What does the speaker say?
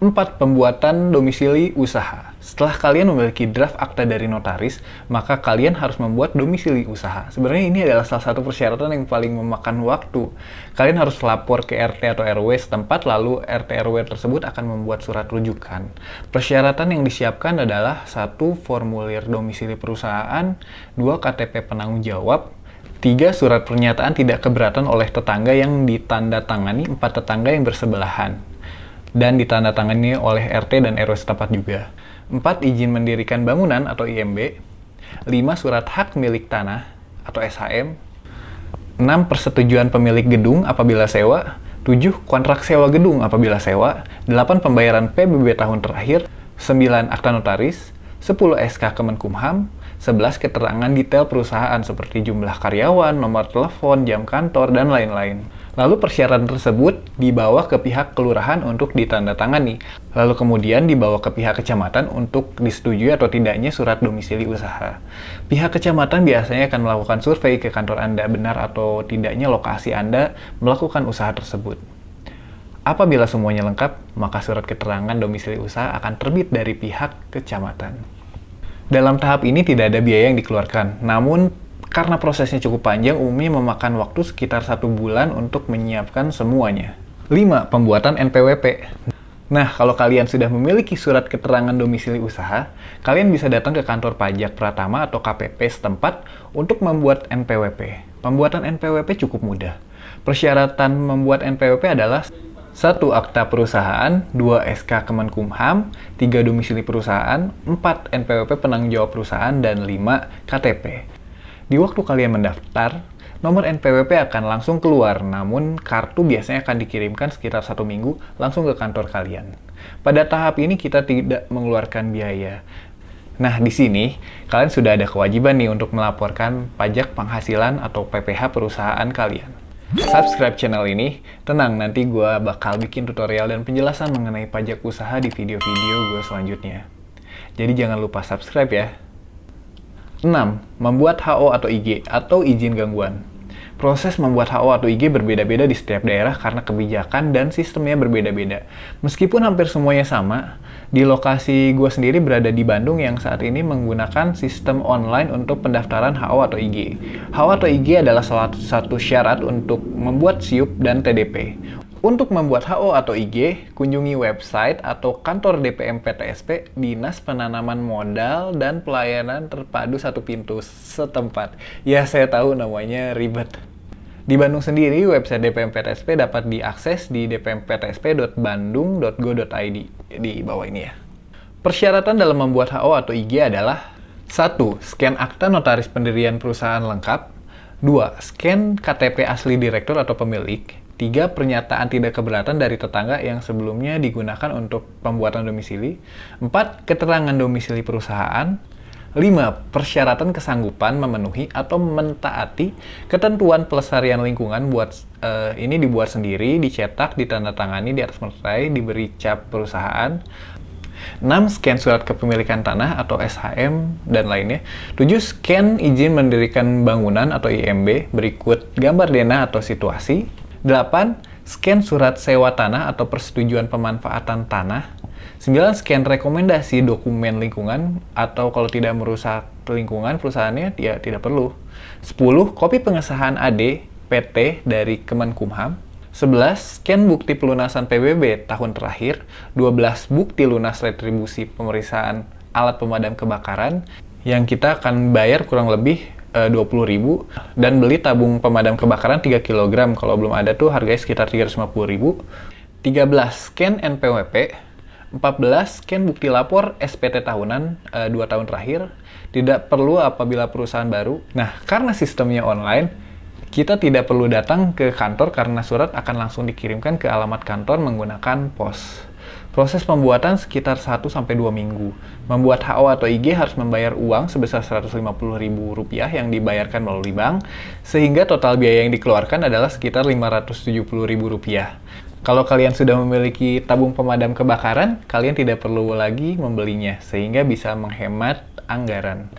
4. Pembuatan domisili usaha. Setelah kalian memiliki draft akta dari notaris, maka kalian harus membuat domisili usaha. Sebenarnya ini adalah salah satu persyaratan yang paling memakan waktu. Kalian harus lapor ke RT atau RW setempat, lalu RT RW tersebut akan membuat surat rujukan. Persyaratan yang disiapkan adalah 1. Formulir domisili perusahaan, 2. KTP penanggung jawab, 3. Surat pernyataan tidak keberatan oleh tetangga yang ditandatangani 4 tetangga yang bersebelahan dan ditandatangani oleh RT dan RW setempat juga. 4. Izin mendirikan bangunan atau IMB. 5. Surat hak milik tanah atau SHM. 6. Persetujuan pemilik gedung apabila sewa. 7. Kontrak sewa gedung apabila sewa. 8. Pembayaran PBB tahun terakhir. 9. Akta notaris. 10. SK Kemenkumham. 11. Keterangan detail perusahaan seperti jumlah karyawan, nomor telepon, jam kantor, dan lain-lain. Lalu persyaratan tersebut dibawa ke pihak kelurahan untuk ditandatangani. Lalu kemudian dibawa ke pihak kecamatan untuk disetujui atau tidaknya surat domisili usaha. Pihak kecamatan biasanya akan melakukan survei ke kantor Anda benar atau tidaknya lokasi Anda melakukan usaha tersebut. Apabila semuanya lengkap, maka surat keterangan domisili usaha akan terbit dari pihak kecamatan. Dalam tahap ini tidak ada biaya yang dikeluarkan, namun karena prosesnya cukup panjang, umumnya memakan waktu sekitar 1 bulan untuk menyiapkan semuanya. 5. Pembuatan NPWP. Nah, kalau kalian sudah memiliki surat keterangan domisili usaha, kalian bisa datang ke kantor pajak Pratama atau KPP setempat untuk membuat NPWP. Pembuatan NPWP cukup mudah. Persyaratan membuat NPWP adalah 1. Akta perusahaan, 2. SK Kemenkumham, 3. Domisili perusahaan, 4. NPWP penanggung jawab perusahaan, dan 5. KTP. Di waktu kalian mendaftar, nomor NPWP akan langsung keluar, namun kartu biasanya akan dikirimkan sekitar 1 minggu langsung ke kantor kalian. Pada tahap ini kita tidak mengeluarkan biaya. Nah, di sini kalian sudah ada kewajiban nih untuk melaporkan pajak penghasilan atau PPh perusahaan kalian. Subscribe channel ini, tenang nanti gue bakal bikin tutorial dan penjelasan mengenai pajak usaha di video-video gue selanjutnya. Jadi jangan lupa subscribe ya. 6. Membuat HO atau IG atau izin gangguan. Proses membuat HO atau IG berbeda-beda di setiap daerah karena kebijakan dan sistemnya berbeda-beda. Meskipun hampir semuanya sama, di lokasi gue sendiri berada di Bandung yang saat ini menggunakan sistem online untuk pendaftaran HO atau IG. HO atau IG adalah salah satu syarat untuk membuat SIUP dan TDP. Untuk membuat HO atau IG, kunjungi website atau kantor DPM PTSP, Dinas Penanaman Modal dan Pelayanan Terpadu Satu Pintu setempat. Ya, saya tahu namanya ribet. Di Bandung sendiri, website DPM PTSP dapat diakses di dpmptsp.bandung.go.id di bawah ini ya. Persyaratan dalam membuat HO atau IG adalah 1. Scan akta notaris pendirian perusahaan lengkap. 2. Scan KTP asli direktur atau pemilik. 3. Pernyataan tidak keberatan dari tetangga yang sebelumnya digunakan untuk pembuatan domisili. 4. Keterangan domisili perusahaan. 5. Persyaratan kesanggupan memenuhi atau mentaati ketentuan pelestarian lingkungan ini dibuat sendiri, dicetak, ditandatangani di atas materai, diberi cap perusahaan. 6. Scan surat kepemilikan tanah atau SHM dan lainnya. 7. Scan izin mendirikan bangunan atau IMB berikut gambar denah atau situasi. 8. Scan surat sewa tanah atau persetujuan pemanfaatan tanah. 9. Scan rekomendasi dokumen lingkungan atau kalau tidak merusak lingkungan perusahaannya ya tidak perlu. 10. Kopi pengesahan AD PT dari Kemenkumham. 11. Scan bukti pelunasan PBB tahun terakhir. 12. Bukti lunas retribusi pemeriksaan alat pemadam kebakaran yang kita akan bayar kurang lebih 20.000 dan beli tabung pemadam kebakaran 3 kg. Kalau belum ada tuh harganya sekitar 350.000. 13. Scan NPWP. 14. Scan bukti lapor SPT tahunan 2 tahun terakhir. Tidak perlu apabila perusahaan baru. Nah, karena sistemnya online, kita tidak perlu datang ke kantor karena surat akan langsung dikirimkan ke alamat kantor menggunakan pos. Proses pembuatan sekitar 1-2 minggu. Membuat HO atau IG harus membayar uang sebesar Rp150.000 yang dibayarkan melalui bank, sehingga total biaya yang dikeluarkan adalah sekitar Rp570.000. Kalau kalian sudah memiliki tabung pemadam kebakaran, kalian tidak perlu lagi membelinya, sehingga bisa menghemat anggaran.